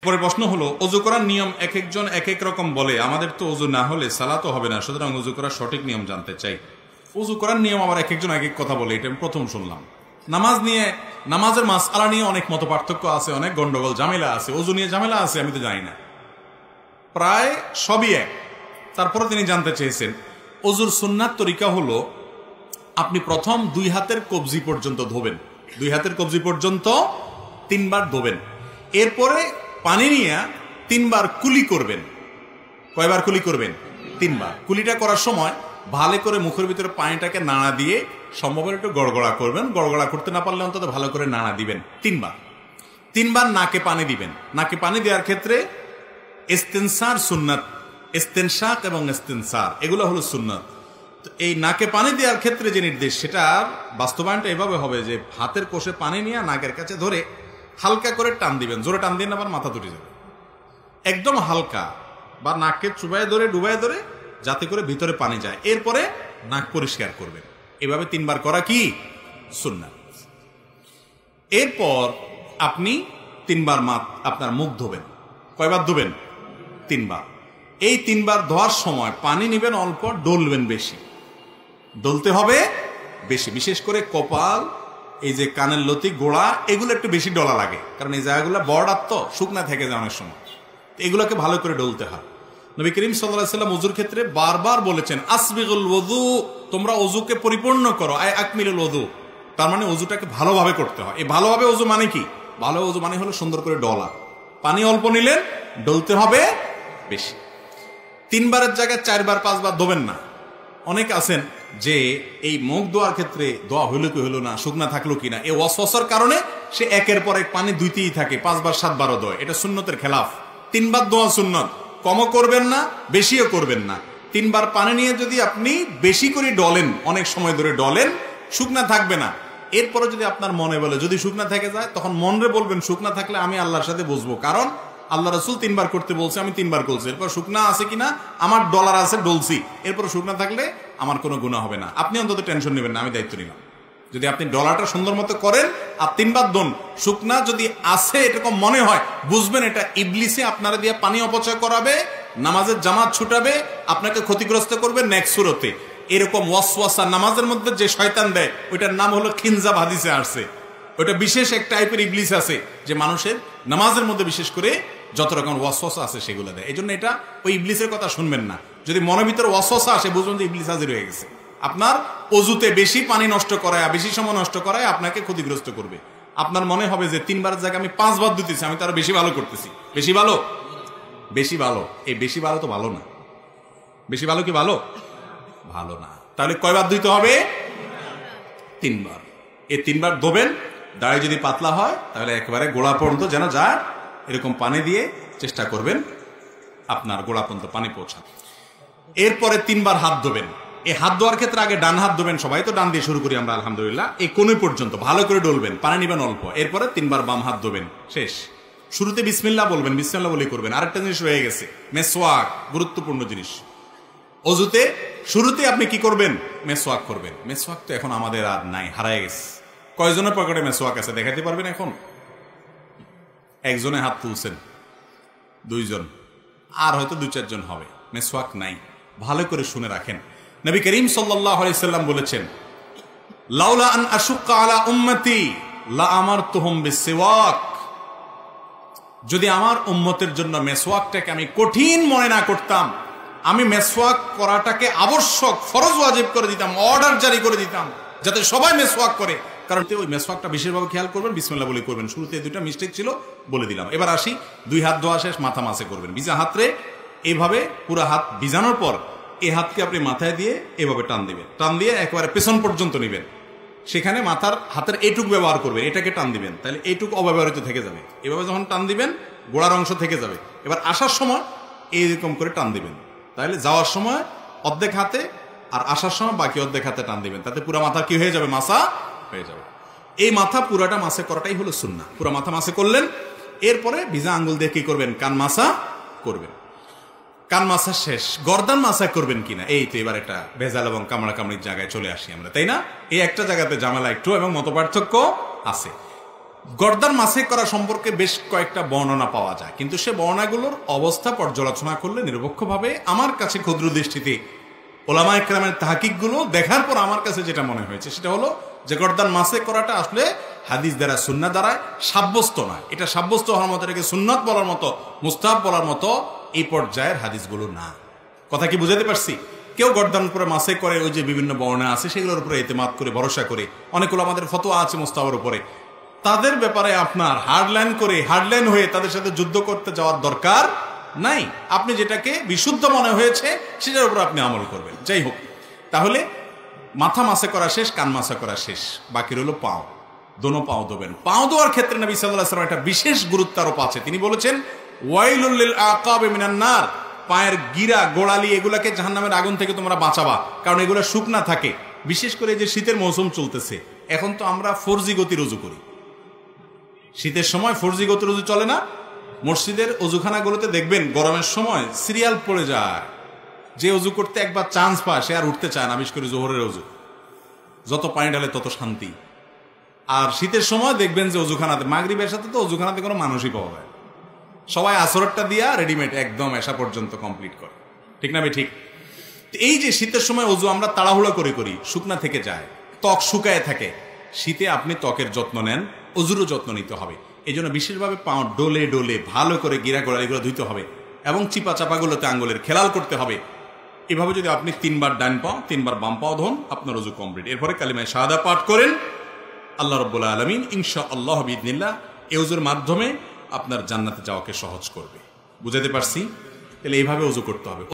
পরে প্রশ্ন হলো, ওযু করার নিয়ম এক একজন এক এক রকম বলে, আমাদের তো ওযু না হলে সালাতও হবে না, সুতরাং ওযু করার সঠিক নিয়ম জানতে চাই। ওযু করার নিয়ম আবার এক একজন এক এক কথা বলে, এটা আমি প্রথম শুনলাম। নামাজ নিয়ে, নামাজের মাসআলা নিয়ে অনেক মত পার্থক্য আছে, অনেক গন্ডগোল ঝামেলা আছে। ওযু নিয়ে ঝামেলা আছে আমি তো জানি না, প্রায় সবই এক। তারপরে তিনি জানতে চেয়েছেন ওযুর সুন্নাত তরিকা হলো, আপনি প্রথম 2 হাতের কবজি পর্যন্ত ধোবেন, 2 হাতের কবজি পর্যন্ত 3 বার ধোবেন। এরপরে পানি নিয়ে 3 বার কুলি করবেন। কয়বার কুলি করবেন? 3 বার। কুলিটা করার সময় ভালো করে মুখের ভিতরে পানিটাকে নাড়া দিয়ে সম্ভবত একটু গড়গড়া করবেন। গড়গড়া করতে না পারলে অন্তত ভালো করে নাড়া দিবেন 3 বার। 3 বার নাকে পানি দিবেন। নাকে পানি দেওয়ার ক্ষেত্রে ইস্তেনসার সুন্নাত, ইস্তেনশাক এবং ইস্তেনসার এগুলো হলো সুন্নাত। তো এই নাকে পানি দেওয়ার ক্ষেত্রে যে নির্দেশ, সেটা বাস্তবায়নটা এভাবে হবে যে হাতের কোষে পানি নিয়ে নাকের কাছে ধরে হালকা করে টান দিবেন। জোরে টান দিন, আবার মাথা তুলে যাবে। একদম হালকা, বা নাককে চুবায় ধরে ডুবায় ধরে, যাতে করে ভিতরে পানি যায়। এরপরে নাক পরিষ্কার করবেন। এভাবে 3 বার করা কি সুন্নাত। এরপর আপনি 3 বার আপনার মুখ ধোবেন। কয়বার ধোবেন? 3 বার। এই 3 বার ধোয়ার সময় পানি নেবেন অল্প, ডলবেন বেশি, ডলতে হবে বেশি। বিশেষ করে কপাল, এই যে কানের লতি, গোড়া, এগুলো একটু বেশি ডলা লাগে, কারণ এই জায়গাগুলো বর্ডার তো শুকনা থেকে যায় অনেক সময়, এগুলোকে ভালো করে ডলতে হয়। নবী করিম সাল্লাল্লাহু আলাইহি ওয়াসাল্লাম ওযুর ক্ষেত্রে বারবার বলেছেন, আসবিগুল ওযু, তোমরা ওযুকে পরিপূর্ণ করো, আয় আকমিলুল ওযু। তার মানে ওযুটাকে ভালোভাবে করতে হয়। এই ভালোভাবে ওযু মানে কি? ভালো ওযু মানে হলো সুন্দর করে ডলা। পানি অল্প নিলেন, ডলতে হবে বেশি। 3 বারের জায়গায় 4 বার 5 বার ধোবেন না। অনেক আছেন যে এই মুখ ধোয়ার ক্ষেত্রে দোয়া হইলো কি হইলো না, শুকনা থাকলো কিনা, এই ওয়াসওয়াসার কারণে সে একের পর এক পানি ধুইতেই থাকে, 5 বার 7 বারও ধোয়। এটা সুন্নতের খেলাফ। 3 বার ধোয়া সুন্নত, কমও করবেন না, বেশিও করবেন না। 3 বার পানি নিয়ে যদি আপনি বেশি করে ডলেন, অনেক সময় ধরে ডলেন, শুকনা থাকবে না। এরপরে যদি আপনার মনে বলে, যদি শুকনা থেকে যায়, তখন মনরে বলবেন শুকনা থাকলে আমি আল্লাহর সাথে বুঝবো, কারণ আল্লাহ রাসূল 3 বার করতে বলছে, আমি 3 বার করছি। এরপর শুকনা আছে কিনা, আমার ডলার আছে, ডলছি। এরপর শুকনা থাকলে আমার কোনো গুনাহ হবে না। আপনি অন্তত টেনশন নেবেন না, আমি দায়িত্ব নিলাম। যদি আপনি ডলারটা সুন্দর মতো করেন আর 3 বার দোন, শুকনা যদি আছে এরকম মনে হয়, বুঝবেন এটা ইবলিসে আপনারা দিয়ে পানি অপচয় করাবে, নামাজের জামাত ছুটাবে, আপনাকে ক্ষতিগ্রস্ত করবে নেক্সট সুরতে। এরকম ওয়াসওয়াসা নামাজের মধ্যে যে শয়তান দেয়, ওইটার নাম হলো খিনজাব, হাদিসে আসছে। ওইটা বিশেষ এক টাইপের ইবলিস আছে যে মানুষের নামাজের মধ্যে বিশেষ করে যত রকম ওয়াসওয়াসা আছে সেগুলো দেয়। এই জন্য এটা ওই ইবলিসের কথা শুনবেন না। যদি মনের ভিতরে ওয়াসওয়াসা আসে, বুঝবেন যে ইবলিস হাজির হয়ে গেছে। আপনার ওযুতে বেশি পানি নষ্ট করায়, বেশি সময় নষ্ট করায় আপনাকে ক্ষতিগ্রস্ত করবে। আপনার মনে হবে যে 3 বারের জায়গায় আমি 5 বার দিতেছি, আমি তার বেশি ভালো করতেছি। বেশি ভালো, বেশি ভালো। এই বেশি ভালো তো ভালো না। বেশি ভালো কি ভালো? ভালো না। তাহলে কয়বার দিতে হবে? 3 বার। এই 3 বার ধোবেন। দাড়ি যদি পাতলা হয় তাহলে একেবারে গোড়া পর্যন্ত যেন যায়, এরকম পানি দিয়ে চেষ্টা করবেন আপনার গোড়া পর্যন্ত পানি পৌঁছাতে। এরপরে 3 বার হাত ধোবেন। এই হাত ধোয়ার ক্ষেত্রে আগে ডান হাত ধোবেন, সবাই তো ডান দিয়ে শুরু করি আমরা আলহামদুলিল্লাহ। এই কোণ পর্যন্ত ভালো করে ডলবেন, পানি নিবেন অল্প। এরপরে 3 বার বাম হাত ধোবেন, শেষ। শুরুতে বিসমিল্লাহ বলবেন, বিসমিল্লাহ বলে করবেন। আরেকটা জিনিস রয়ে গেছে, মেসওয়াক, গুরুত্বপূর্ণ জিনিস। ওযুতে শুরুতে আপনি কি করবেন? মেসওয়াক করবেন। মেসওয়াক তো এখন আমাদের আর নাই, হারায় গেছে। কয়জনের পকেটে মেসওয়াক আছে দেখাতে পারবেন এখন? একজনে হাত তুলছেন, 2 জন, আর হয়তো 2-4 জন হবে। মেসওয়াক নাই। ভালো করে শুনে রাখেন, নবী করিম সাল্লাল্লাহু আলাইহি সাল্লাম বলেছেন, লাউলা আন আশুক্কা আলা উম্মতি লা আমারতুহুম বিসওয়াক। যদি আমার উম্মতের জন্য মেসওয়াকটাকে আমি কঠিন মনে না করতাম, আমি মেসওয়াক করাটাকে আবশ্যক, ফরজ ওয়াজিব করে দিতাম, অর্ডার জারি করে দিতাম, যাতে সবাই মেসওয়াক করে। কারণ ওই মেসওয়াকটা বিশেষভাবে খেয়াল করবেন, বিসমিল্লাহ বলে করবেন। শুরুতে 2টা মিস্টেক ছিল, বলে দিলাম। এবার আসি, 2 হাত ধোয়া শেষ, মাথা মাসে করবেন। ভিজা হাতরে এইভাবে পুরো হাত ভিজানোর পর এই হাতকে আপনি মাথায় দিয়ে এভাবে টান দিবেন। টান দিয়ে একেবারে পেছন পর্যন্ত নিবেন। সেখানে হাতের এইটুক ব্যবহার করবেন, এটাকে টান দিবেন, তাহলে এইটুক অব্যবহৃত থেকে যাবে। এভাবে যখন টান দিবেন, গোড়ার অংশ থেকে যাবে। এবার আসার সময় এইরকম করে টান দিবেন, তাহলে যাওয়ার সময় অর্ধেক হাতে আর আসার সময় বাকি অর্ধেক হাতে টান দিবেন। তাতে পুরো মাথা কি হয়ে যাবে? মাসা হয়ে যাবে। এই মাথা পুরাটা মাসে করাটাই হলো সুন্নাহ। পুরো মাথা মাসে করলেন, এরপরে ভিজা আঙ্গুল দিয়ে কি করবেন? কান মাসা করবেন। কান মাসা শেষ, গর্দান মাসা করবেন কিনা, এই তো এবার একটা ভেজাল এবং কামড়া কামড়ির জায়গায় চলে আসি আমরা, তাই না? এই একটা জায়গাতে ঝামেলা একটু এবং মতপার্থক্য আছে। গর্দান মাসে করা সম্পর্কে বেশ কয়েকটা বর্ণনা পাওয়া যায়, কিন্তু সে বর্ণনাগুলোর অবস্থা পর্যালোচনা করলে নিরপেক্ষভাবে আমার কাছে ক্ষুদ্র দৃষ্টিতে ওলামায়ে কেরামের তাহকিকগুলো দেখার পর আমার কাছে যেটা মনে হয়েছে সেটা হলো যে গর্দান মাসে করাটা আসলে হাদিস দ্বারা সুন্নাহ দ্বারা সাব্যস্ত নয়। এটা সাব্যস্ত হওয়ার মতো, এটাকে সুন্নাত বলার মতো, মুস্তাহাব বলার মতো এই পর্যায়ের হাদিসগুলো না। কথা কি বুঝাতে পারছি? কেউ গর্দান করে মাসে করে ওই যে বিভিন্ন বর্ণনা আছে সেগুলোর উপরে এতেমাদ করে ভরসা করে, অনেকগুলো আমাদের ফতোয়া আছে মুস্তাহাবের উপরে, তাদের ব্যাপারে আপনার হার্ডলাইন হয়ে তাদের সাথে যুদ্ধ করতে যাওয়ার দরকার নাই। আপনি যেটাকে বিশুদ্ধ মনে হয়েছে সেটার উপর আপনি আমল করবেন। যাই হোক, তাহলে মাথা মাসে করা শেষ, কান মাসে করা শেষ, বাকি রইল পাও। দোনো পাও দেবেন। পাও দেওয়ার ক্ষেত্রে নবী সাল্লাল্লাহু আলাইহি ওয়াসাল্লাম একটা বিশেষ গুরুত্বারোপ আছে। তিনি বলেছেন ওয়াইলুল লিল আকাবি মিনান নার, পায়ের গিরা গোড়ালি এগুলাকে জাহান্নামের আগুন থেকে তোমরা বাঁচাবা, কারণ এগুলো শুকনা থাকে। বিশেষ করে যে শীতের মৌসুম চলতেছে, এখন তো আমরা 4G গতির ওযু করি। শীতের সময় 4G গতির ওযু চলে না। মসজিদের ওযুখানাগুলোতে দেখবেন গরমের সময় সিরিয়াল পড়ে যায়। যে ওযু করতে একবার চান্স পায় সে আর উঠতে চায় না, বিশেষ করে জোহরের ওযু। যত পানি ঢালে তত শান্তি। আর শীতের সময় দেখবেন যে ওযুখানাতে, মাগরিবের সাথে তো ওযুখানাতে কোনো মানুষই পাওয়া যায়, সবাই আসরটা দিয়া রেডিমেড একদম এসা পর্যন্ত কমপ্লিট করে। ঠিক না ভাই? ঠিক। এই যে শীতের সময় ওযু আমরা তাড়াহুড়া করি, শুকনা থেকে যায়, ত্বক শুকায় থাকে। শীতে আপনি ত্বকের যত্ন নেন, ওযুরও যত্ন নিতে হবে। এই জন্য বিশেষভাবে পাও ডোলে ডোলে ভালো করে গিরা গোড়ালিগুলো ধুইতে হবে এবং চিপা চাপাগুলোতে আঙ্গুলের খেলাল করতে হবে। এভাবে যদি আপনি 3 বার ডান পাও 3 বার বাম পাও ধোন, আপনার ওযু কমপ্লিট। এরপরে কালিমায়ে শাহাদা পাঠ করেন। আল্লাহ রাব্বুল আলামিন ইনশাআল্লাহ বিইذনিল্লাহ এই ওযুর মাধ্যমে আপনার জান্নাতে যাওয়াকে সহজ করবে। বুঝাতে পারছি? তাহলে এইভাবে ওযু করতে হবে।